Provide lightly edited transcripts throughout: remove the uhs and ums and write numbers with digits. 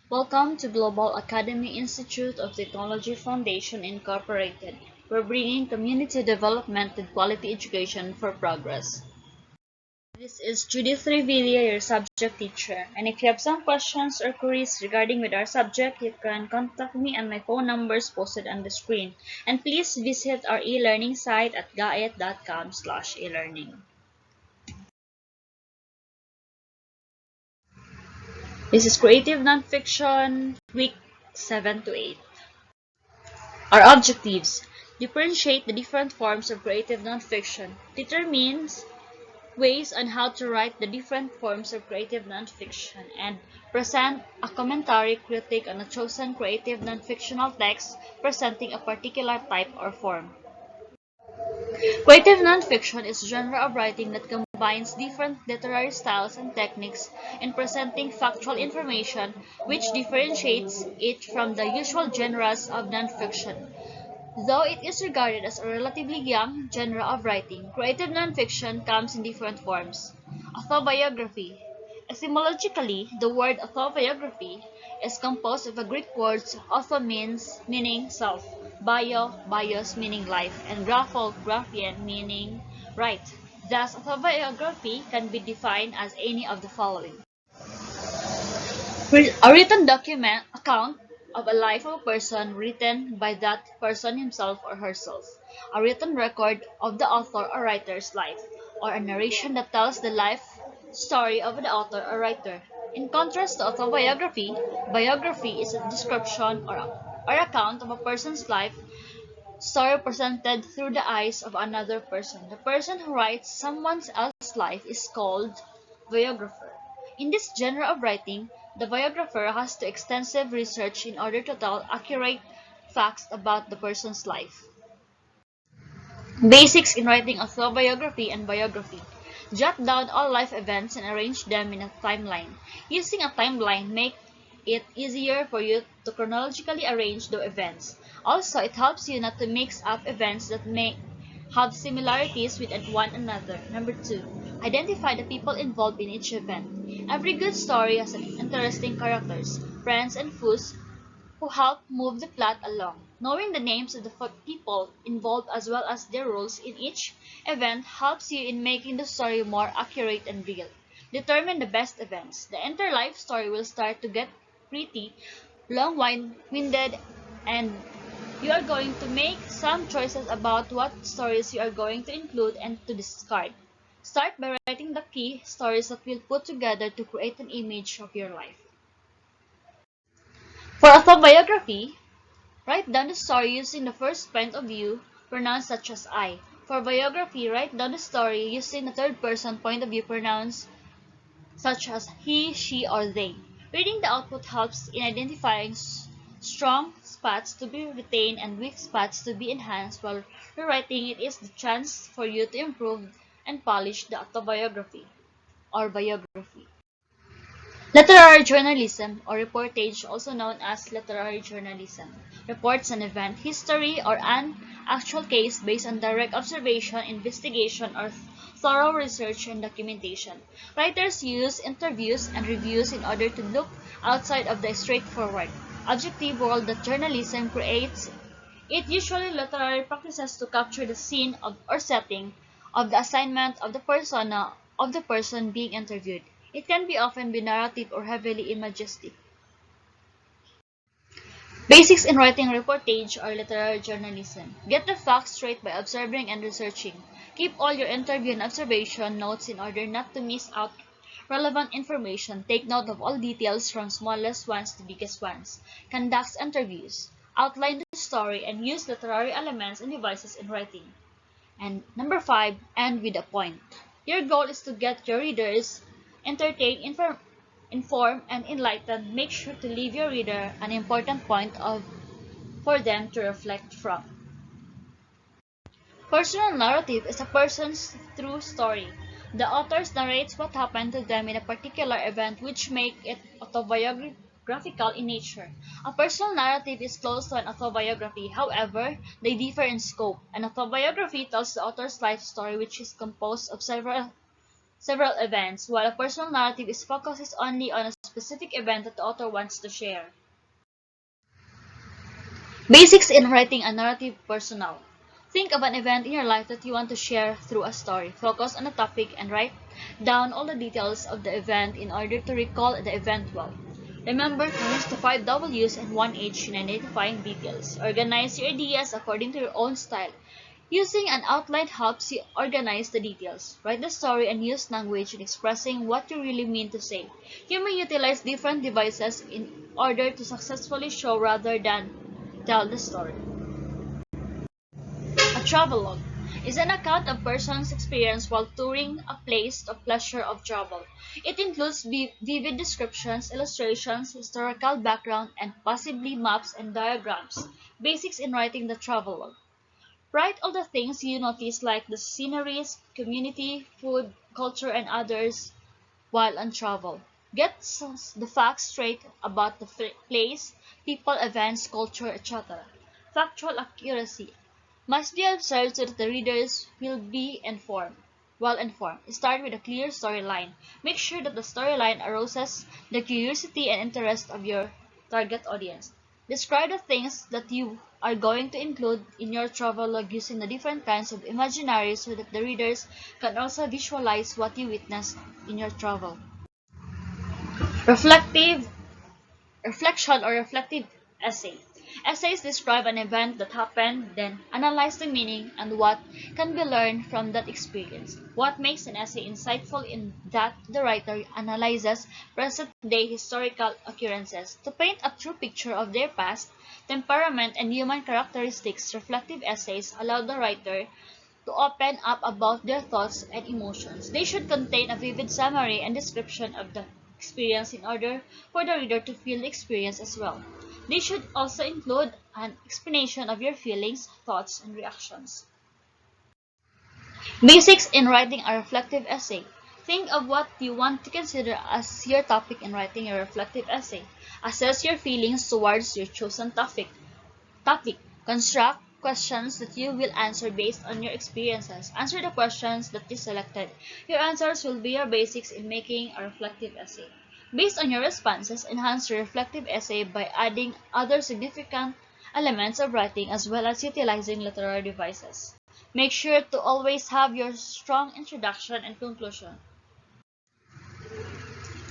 Welcome to Global Academy Institute of Technology Foundation Incorporated. We're bringing community development and quality education for progress. This is Judith Revilla, your subject teacher. And if you have some questions or queries regarding with our subject, you can contact me on my phone numbers posted on the screen. And please visit our e-learning site at gaitf.com/elearning. This is Creative Nonfiction, week 7 to 8. Our objectives: differentiate the different forms of creative nonfiction, determines ways on how to write the different forms of creative nonfiction, and present a commentary critique on a chosen creative nonfictional text presenting a particular type or form. Creative nonfiction is a genre of writing that combines different literary styles and techniques in presenting factual information, which differentiates it from the usual genres of nonfiction. Though it is regarded as a relatively young genre of writing, creative nonfiction comes in different forms. Autobiography. Etymologically, the word autobiography is composed of the Greek words auto meaning self, bios meaning life, and graphian meaning write. Thus, autobiography can be defined as any of the following. A written document account of a life of a person written by that person himself or herself. A written record of the author or writer's life, or a narration that tells the life story of the author or writer. In contrast to autobiography, biography is a description or account of a person's life story presented through the eyes of another person. The person who writes someone else's life is called biographer. In this genre of writing, the biographer has to extensive research in order to tell accurate facts about the person's life. Basics in writing autobiography and biography. Jot down all life events and arrange them in a timeline. Using a timeline makes it easier for you to chronologically arrange the events. Also, it helps you not to mix up events that may have similarities with one another. Number 2. Identify the people involved in each event. Every good story has interesting characters, friends, and foes who help move the plot along. Knowing the names of the people involved as well as their roles in each event helps you in making the story more accurate and real. Determine the best events. The entire life story will start to get pretty long-winded, and you are going to make some choices about what stories you are going to include and to discard. Start by writing the key stories that will put together to create an image of your life. For autobiography, write down the story using the first point of view pronouns such as I. For biography, write down the story using the third person point of view pronouns such as he, she, or they. Reading the output helps in identifying strong spots to be retained and weak spots to be enhanced, while rewriting it is the chance for you to improve and polish the autobiography or biography. Literary journalism, or reportage, also known as literary journalism, reports an event, history, or an actual case based on direct observation, investigation, or thorough research and documentation. Writers use interviews and reviews in order to look outside of the straightforward, objective world that journalism creates. It usually literary practices to capture the scene or setting of the assignment of the persona of the person being interviewed. It can be often be narrative or heavily imagistic. Basics in writing reportage or literary journalism. Get the facts straight by observing and researching. Keep all your interview and observation notes in order not to miss out relevant information. Take note of all details from smallest ones to biggest ones. Conduct interviews. Outline the story and use literary elements and devices in writing. And number 5, end with a point. Your goal is to get your readers entertained, informed, and enlightened. Make sure to leave your reader an important point for them to reflect from. Personal narrative is a person's true story. The author narrates what happened to them in a particular event, which make it autobiographical in nature. A personal narrative is close to an autobiography. However, they differ in scope. An autobiography tells the author's life story, which is composed of several several events, while a personal narrative is focuses only on a specific event that the author wants to share. Basics in writing a narrative personnel. Think of an event in your life that you want to share through a story. Focus on a topic and write down all the details of the event in order to recall the event well. Remember to use the 5 W's and 1 H in identifying details. Organize your ideas according to your own style. Using an outline helps you organize the details. Write the story and use language in expressing what you really mean to say. You may utilize different devices in order to successfully show rather than tell the story. A travelogue is an account of a person's experience while touring a place of pleasure of travel. It includes vivid descriptions, illustrations, historical background, and possibly maps and diagrams. Basics in writing the travelogue. Write all the things you notice like the sceneries, community, food, culture, and others while on travel. Get the facts straight about the place, people, events, culture, etc. Factual accuracy must be observed so that the readers will be well informed. Start with a clear storyline. Make sure that the storyline arouses the curiosity and interest of your target audience. Describe the things that you are going to include in your travelogue using the different kinds of imaginary so that the readers can also visualize what you witnessed in your travel. Reflective reflection or reflective essay. Essays describe an event that happened, then analyze the meaning and what can be learned from that experience. What makes an essay insightful in that the writer analyzes present-day historical occurrences to paint a true picture of their past, temperament, and human characteristics. Reflective essays allow the writer to open up about their thoughts and emotions. They should contain a vivid summary and description of the experience in order for the reader to feel the experience as well. They should also include an explanation of your feelings, thoughts, and reactions. Basics in writing a reflective essay. Think of what you want to consider as your topic in writing a reflective essay. Assess your feelings towards your chosen topic. Construct questions that you will answer based on your experiences. Answer the questions that you selected. Your answers will be your basics in making a reflective essay. Based on your responses, enhance your reflective essay by adding other significant elements of writing as well as utilizing literary devices. Make sure to always have your strong introduction and conclusion.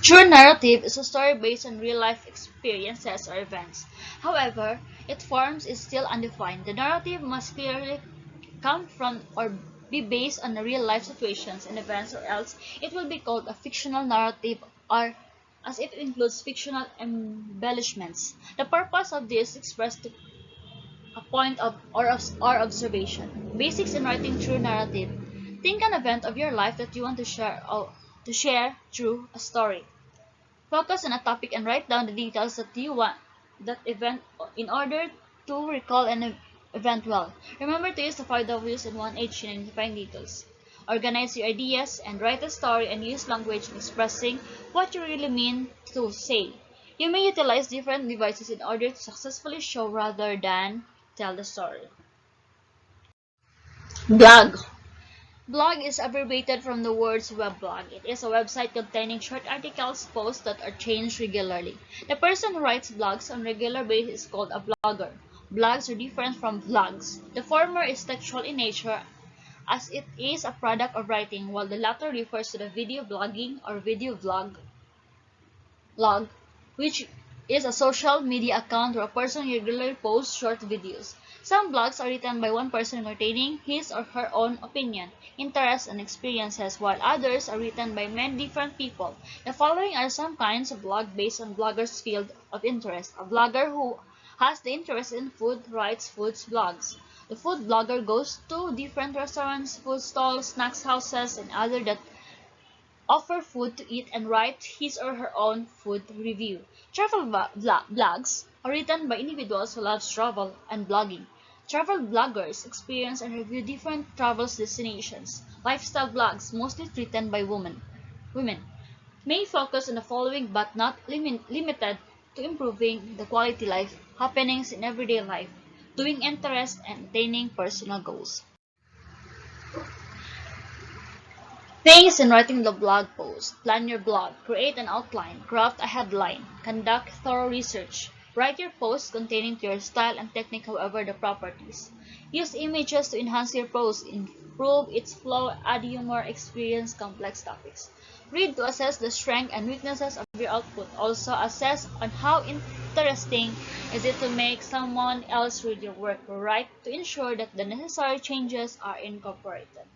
True narrative is a story based on real-life experiences or events. However, its forms is still undefined. The narrative must clearly come from or be based on real-life situations and events, or else it will be called a fictional narrative, or as it includes fictional embellishments. The purpose of this is expressed to a point of or observation. Basics in writing true narrative. Think an event of your life that you want to share through a story. Focus on a topic and write down the details that you want that event in order to recall an event well. Remember to use the 5 W's and 1 H in identifying details. Organize your ideas and write a story and use language in expressing what you really mean to say. You may utilize different devices in order to successfully show rather than tell the story. Blog. Blog is abbreviated from the words weblog. It is a website containing short articles, posts that are changed regularly. The person who writes blogs on a regular basis is called a blogger. Blogs are different from vlogs. The former is textual in nature as it is a product of writing, while the latter refers to the video blogging or video vlog, which is a social media account where a person regularly posts short videos. Some blogs are written by one person retaining his or her own opinion, interests, and experiences, while others are written by many different people. The following are some kinds of blog based on bloggers' field of interest. A blogger who has the interest in food writes foods blogs. The food blogger goes to different restaurants, food stalls, snacks houses, and other that offer food to eat and write his or her own food review. Travel blogs are written by individuals who love travel and blogging. Travel bloggers experience and review different travel destinations. Lifestyle blogs, mostly written by women, may focus on the following but not limited to improving the quality life, happenings in everyday life, doing interest, and attaining personal goals. Things in writing the blog post. Plan your blog. Create an outline. Craft a headline. Conduct thorough research. Write your post containing to your style and technique, however the properties. Use images to enhance your post. Improve its flow. Add humor. Experience complex topics. Read to assess the strengths and weaknesses of your output. Also assess on how interesting is it to make someone else read your work. Write to ensure that the necessary changes are incorporated.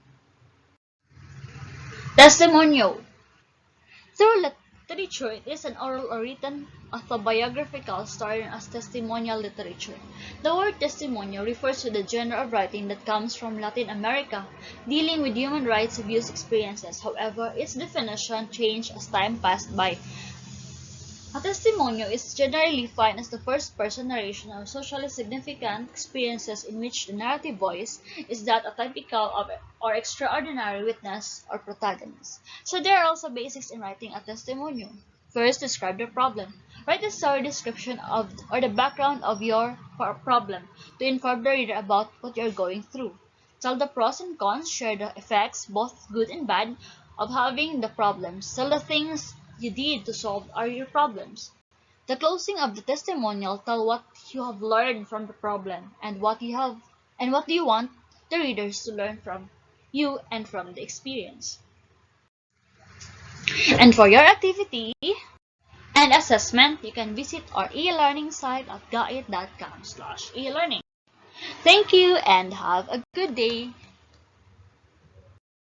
Testimonial. Through literature, it is an oral or written autobiographical story known as testimonial literature. The word testimonial refers to the genre of writing that comes from Latin America, dealing with human rights abuse experiences. However, its definition changed as time passed by. A testimonial is generally defined as the first-person narration of socially significant experiences in which the narrative voice is that of typical of or extraordinary witness or protagonist. So there are also basics in writing a testimonial. First, describe the problem. Write a story description of or the background of your problem to inform the reader about what you're going through. Tell the pros and cons, share the effects, both good and bad, of having the problems. Tell the things you did to solve are your problems. The closing of the testimonial tell what you have learned from the problem and what do you want the readers to learn from you and from the experience. And for your activity and assessment, you can visit our e-learning site at gait.com/e-learning. Thank you and have a good day.